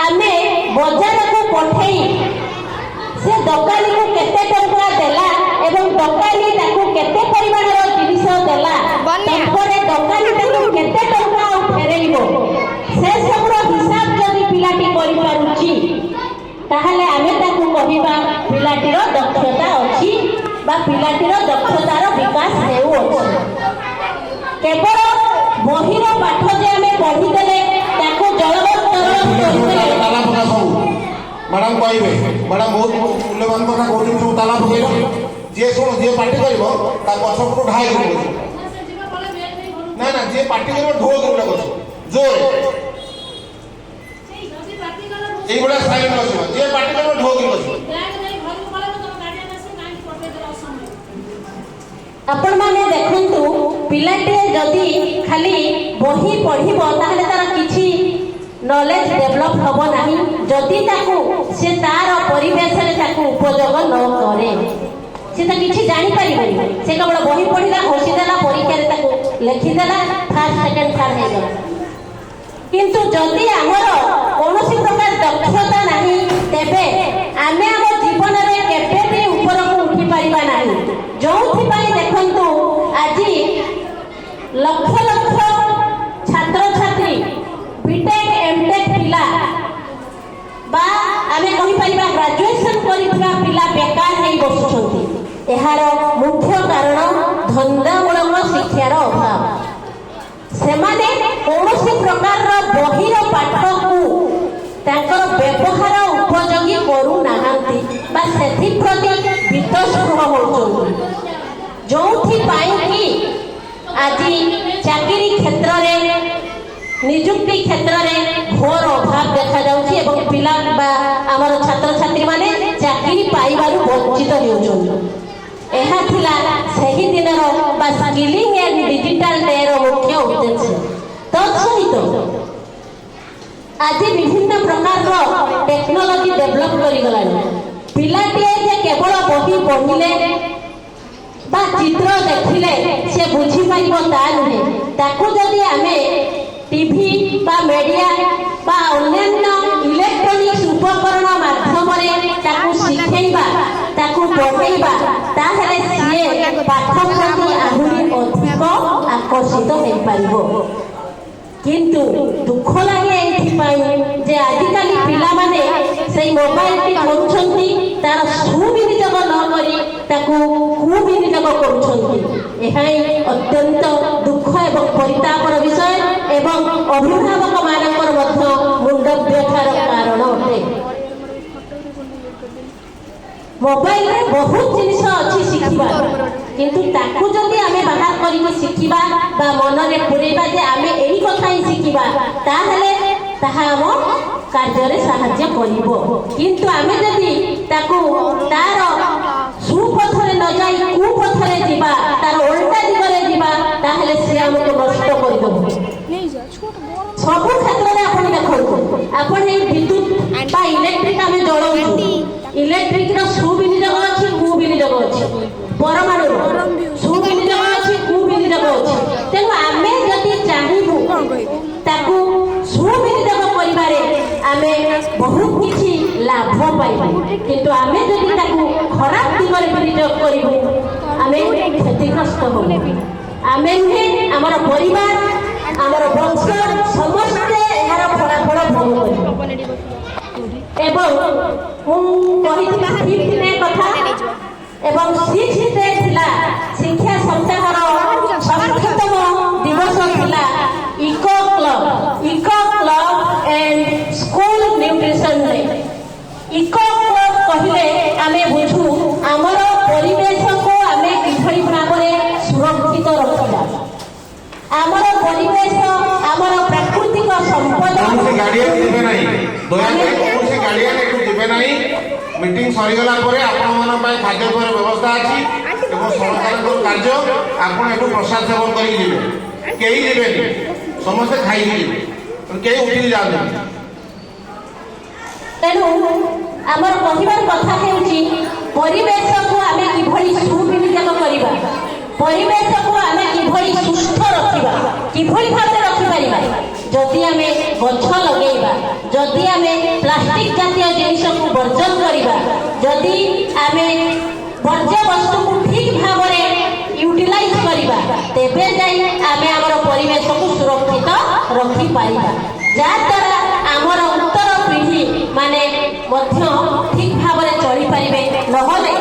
आमे बजार को पठेई से दकानी को केते टंका देला एवं दकानी ताको केते परिमाण रो जिनिस देला तंपरे दकानी ताको केते टंका फेरेइबो से सब रो हिसाब जदी पिलाटी करि पारुची ताहले आमे ताको कहिबा पिलाटीर दक्षता अछि बा पिलाटीर दक्षतार विकास हेउ अछि। केवल बहिर पाठ जे आमे पढि देले ताको मैडम कहे मैडम बहुत मूल्यवान कथा कहते सब ताला पकड़ जी शुण जी पार्टी कर पछपटू ढाई ना ना जी पार्टी कर ढोल कर जोर ये साइलेंट बस जी पार्टी कर ढोल कर आपण माने देखंतु पिलाटे जदी खाली बही पढिबो ताहले तार किछि नॉलेज डेवलप हबो नाही जदी ताकू से तार परिवेश रे ताकू उपयोग न करे से त किछि जानि परिबो से केवल बही पढिला होसी देला परीक्षा रे ताकू लिखि देला फर्स्ट सेकंड थर्ड हे गला किंतु जदी हमर कोनोसी प्रकार दक्षता नाही तेबे आमे हम जीवन रे केबे भी ऊपर को उठी परिबा नाही जोथि पई देखंतु आजि लक्ष लक्ष छात्र छात्री बीटेक एमटेक पिला बा आमे कहि परिबा ग्रेजुएशन करिबा पिला बेकार हेई बसुछंती एहार मुख्य कारण धंदामूलक शिक्षार अभाव सेमाने कौनसी प्रकार बहिर पाठ को तांकर व्यवहार उपयोगी करू नाहांती बा सेथि प्रति वितस्पृह होउछंती जोथि पाई कि आजि चाकरी क्षेत्र रे नियुक्ति क्षेत्र रे घोर अभाव देखा जाउछि एवं पिला बा हमर छात्र छात्री माने चाकरी पाइबारु वंचित हेउछंती एहा थिला सही दिनर बा स्किलिंग एंड डिजिटल डे रो मुख्य उद्देश्य तत्सहित आज विभिन्न प्रकार टेक्नोलॉजी डेवलप करी गलानी पिलाटिए जे केवल बही पढिले बा चित्र देखिले से बुझी पाइबो ता नुहे ताकू जदी आमे टीवी बा मीडिया बा अन्यान्य इलेक्ट्रॉनिक्स उपकरण माध्यम रे ताकू शिखेइबा ताकू पढेइबा ताहेले सिए पाठ प्रति आहुरी अधिक आकर्षित होई पारिबो किंतु दुख लागे एथि पाई जे आजिकाली पिला माने सेई मोबाइल टी करूछंती तार सुविनियोग न करी ताकू कुविनियोग करूछंती एहाई अत्यंत दुख एवं परितापर विषय एवं अभिभावक मानकर मध्य मुंड व्यथार कारण अटे। मोबाइल रे बहुत जिनिस अछि शिखिबा किंतु ताकू जदी आमे बाहर करी शिखिबा बा मन रे पुरेबा जे आमे एही कथा ही शिखिबा ताहले ताहा हम कार्य रे सहाय्य करिवो किंतु आमे जदी ताकू तार सुपथ रे न जाई कुपथ रे दिबा तार उल्टा दिग रे दिबा ताहले से हमको नष्ट करि दबो सब क्षेत्र रे आपण देखो आपण ए विद्युत बा इलेक्ट्रिक आमे जळौछु इलेक्ट्रिक रो सुविनियोग अछि कुविनियोग अछि परमाणु सुविनियोग अछि कुविनियोग अछि तेनु आमे जदी चाहिबु ताकू सुविनियोग करिबारे आमे बहुत किछि लाभ पाइबु किंतु आमे जदी ताकू खराब दिगरे विनियोग करिबु आमे क्षतिग्रस्त होबु आमे नुहे हमर परिवार हमर वंश समस्त एहार फलाफल भोग करिबु एवं कहिथिला फिफ्थ डे कथा एवं सिक्स्थ डे थिला शिक्षा सप्ताहर सर्वोत्तम दिवस थिला eco club and school nutrition day eco club कहिले आमे बुझू हमर परिवेश को आमे किभଳି भाबरे सुरक्षित रखिबा हमर परिवेश हमर प्राकृतिक संपद से गाड़िया दिबे नाही दया करे से गाड़िया एकु दिबे नाही मीटिंग सरी गला परे आपण मन पय खाद्य पर व्यवस्था अछि एवं सरकार को कार्य आपण एटु प्रसाद सेवन करि दिबे केही दिबे समस्त खाइ दिबे केही उठि जाउ तेनु हमर कहिबार कथा हेउची परिवेश को आमे किभଳି सुविनियोग करिबा परिवेश को आमे किभଳି सुस्थ रखिबा किभଳି भाबे रखि परिबा जदि आमे गछ लगेइबा जदि आमे ବର୍ଜନ କରିବା। ଯଦି ଆମେ ବର୍ଜ୍ୟବସ୍ତୁକୁ ଠିକ୍ ଭାବରେ ୟୁଟିଲାଇଜ କରିବା ତେବେ ଯାଇ ଆମେ ଆମର ପରିବେଶକୁ ସୁରକ୍ଷିତ ରଖିପାରିବା, ଯାହାଦ୍ୱାରା ଆମର ଉତ୍ତର ପିଢ଼ି ମାନେ ମଧ୍ୟ ଠିକ୍ ଭାବରେ ଚଳିପାରିବେ। ନହେଲେ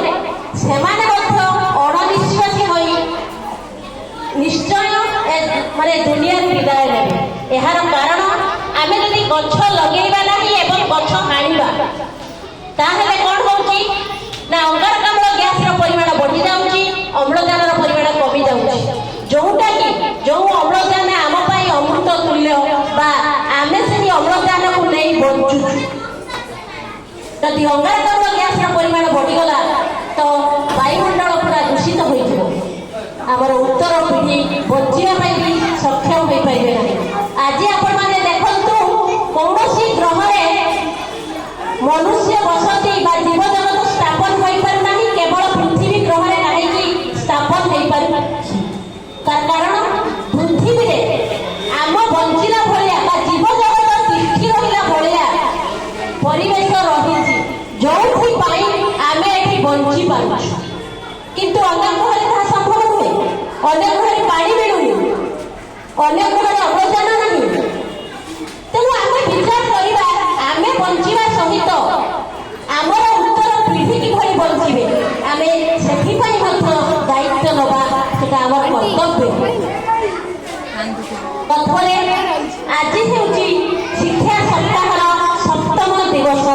ସେମାନେ ମଧ୍ୟ ଅଣନିଶ୍ୱାସୀ ହୋଇ ନିଶ୍ଚୟ ମାନେ ଦୁନିଆରୁ ବିଦାୟ ନେବେ। ଏହାର କାରଣ ଆମେ ଯଦି ଗଛ ଲଗେଇବା ନାହିଁ ଏବଂ ଗଛ ହାଣିବା ତାହେଲେ କ'ଣ ହେଉଛି ନା ଅଙ୍ଗାରକାମ୍ଳ ଗ୍ୟାସର ପରିମାଣ ବଢ଼ି ଯାଉଛି, ଅମ୍ଳଜାନର ପରିମାଣ କମି ଯାଉଛି, ଯୋଉଟାକି ଯୋଉ ଅମ୍ଳଜାନ ଆମ ପାଇଁ ଅମୃତ ତୁଲ୍ୟ ବା ଆମେ ସେହି ଅମ୍ଳଜାନକୁ ନେଇ ବଞ୍ଚୁଛୁ। ଯଦି ଅଙ୍ଗାରକାମ୍ଳ ଗ୍ୟାସର ପରିମାଣ ବଢ଼ିଗଲା ତ ବାୟୁମଣ୍ଡଳ ପୁରା ଦୂଷିତ ହୋଇଯିବ, ଆମର ଉତ୍ତର ପିଢ଼ି ବଞ୍ଚିବା ପାଇଁ ବି ସକ୍ଷମ ହୋଇପାରିବେ ନାହିଁ। ଆଜି ଆପଣମାନେ ଦେଖନ୍ତୁ କୌଣସି ଗ୍ରହରେ ମନୁଷ୍ୟ ବସତି ବା ଜୀବଜଗତ ସ୍ଥାପନ ହୋଇପାରୁନାହିଁ, କେବଳ ପୃଥିବୀ ଗ୍ରହରେ କାହିଁକି ସ୍ଥାପନ ହୋଇପାରୁଛି? ତାର କାରଣ ପୃଥିବୀରେ ଆମ ବଞ୍ଚିଲା ଭଳିଆ ବା ଜୀବଜଗତ ତିଷ୍ଠି ରହିଲା ଭଳିଆ ପରିବେଶ ରହିଛି, ଯୋଉଥିପାଇଁ ଆମେ ଏଠି ବଞ୍ଚି ପାରୁଛୁ। କିନ୍ତୁ ଅନ୍ୟ ଗ୍ରହରେ ତାହା ସମ୍ଭବ ନୁହେଁ। ଅନ୍ୟ ଗ୍ରହରେ ପାଣି ମିଳୁନି, ଅନ୍ୟ ଗ୍ରହରେ ଅମ୍ଳଜାନ ନାହିଁ। ତେଣୁ ଆମେ ବିଚାର କରିବା ଆମେ ବଞ୍ଚିବା ସହିତ ଆମର ଉତ୍ତର ପିଢ଼ି କିଭଳି ବଞ୍ଚିବେ, ଆମେ ସେଥିପାଇଁ ମଧ୍ୟ ଦାୟିତ୍ୱ ନେବା, ସେଟା ଆମର କର୍ତ୍ତବ୍ୟ। ତତ୍ପରେ ଆଜି ହେଉଛି ଶିକ୍ଷା ସପ୍ତାହର 7ମ ଦିବସ,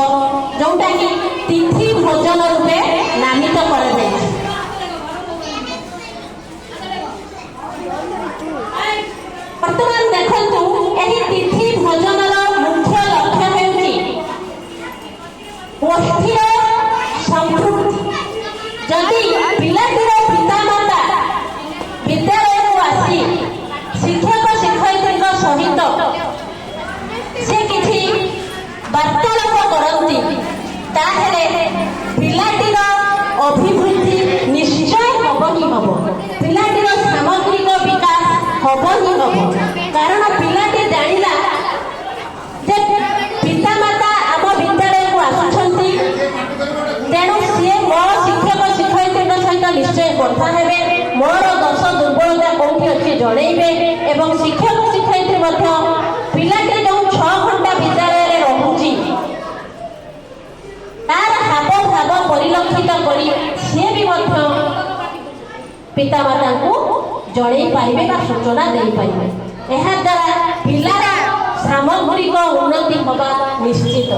ଯୋଉଟାକି ତିଥି ଭୋଜନ ରୂପେ ନାମିତ କରାଯାଇଛି। ବର୍ତ୍ତମାନ ଦେଖନ୍ତୁ ଏହି ତିଥି ଭୋଜନର ମୁଖ୍ୟ ଲକ୍ଷ୍ୟ ହେଉଛି ଗୋଷ୍ଠୀର ସମ୍ପୃକ୍ତି। ଯଦି ପିଲାଟିର ପିତାମାତା ବିଦ୍ୟାଳୟକୁ ଆସି ଶିକ୍ଷକ ଶିକ୍ଷୟିତ୍ରୀଙ୍କ ସହିତ ସେ କିଛି ବାର୍ତ୍ତାଳାପ କରନ୍ତି ତାହେଲେ ପିଲାଟିର ଅଭିବୃଦ୍ଧି ନିଶ୍ଚୟ ହବ ହିଁ ହବ, ପିଲାଟିର ସାମଗ୍ରିକ ବିକାଶ ହବ ହିଁ ହବ। କାରଣ ପିଲାଟି ଜାଣିଲା ଯେ ପିତାମାତା ଆମ ବିଦ୍ୟାଳୟକୁ ଆସୁଛନ୍ତି, ତେଣୁ ସିଏ ମୋ ଶିକ୍ଷକ ଶିକ୍ଷୟିତ୍ରୀଙ୍କ ସହିତ ନିଶ୍ଚୟ କଥା ହେବେ, ମୋର ଦୋଷ ଦୁର୍ବଳତା କୋଉଠି ଅଛି ଜଣେଇବେ ଏବଂ ଶିକ୍ଷକ ଶିକ୍ଷୟିତ୍ରୀ ମଧ୍ୟ ପିଲାଟି ଯେଉଁ 6 ଘଣ୍ଟା ବିଦ୍ୟାଳୟରେ ରହୁଛି ତାର ହାବ ଭାବ ପରିଲକ୍ଷିତ କରି ସିଏ ବି ମଧ୍ୟ ପିତାମାତାଙ୍କୁ ଜଣେଇ ପାରିବେ ବା ସୂଚନା ଦେଇପାରିବେ। ଏହାଦ୍ୱାରା ପିଲାର ସାମଗ୍ରିକ ଉନ୍ନତି ହେବା ନିଶ୍ଚିତ।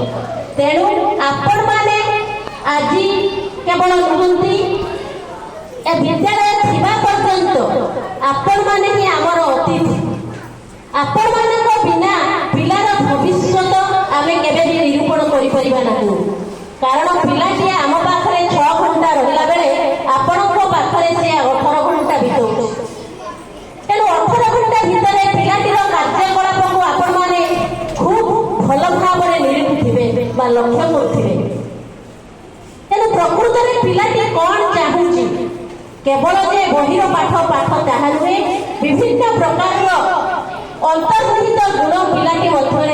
ତେଣୁ ଆପଣମାନେ ଆଜି କେବଳ ନୁହନ୍ତି, ଏ ବିଦ୍ୟାଳୟ ଥିବା ପର୍ଯ୍ୟନ୍ତ ଆପଣମାନେ ହିଁ ଆମର ଅତିଥି। ଆପଣମାନଙ୍କ ବିନା ପିଲାର ଭବିଷ୍ୟତ ଆମେ କେବେ ବି ନିରୂପଣ କରିପାରିବା ନାହିଁ। କାରଣ ପିଲାଟିଏ ଆମ ପାଖରେ 6 ଘଣ୍ଟା ରହିଲା ବେଳେ ଆପଣଙ୍କ ପାଖରେ ସେ 18 ଘଣ୍ଟା ବିତାଉଛି। ତେଣୁ 18 ଘଣ୍ଟା ଭିତରେ ପିଲାଟିର କାର୍ଯ୍ୟକଳାପକୁ ଆପଣମାନେ ଖୁବ୍ ଭଲ ଭାବରେ ନିରଖୁଥିବେ ବା ଲକ୍ଷ୍ୟ କରୁଥିବେ। ତେଣୁ ପ୍ରକୃତରେ ପିଲାଟି କ'ଣ ଚାହୁଁଛି, କେବଳ ଯେ ବହିର ପାଠ ତାହା ନୁହେଁ, ବିଭିନ୍ନ ପ୍ରକାରର ଅନ୍ତର୍ନିହିତ ଗୁଣ ପିଲାଟି ମଧ୍ୟ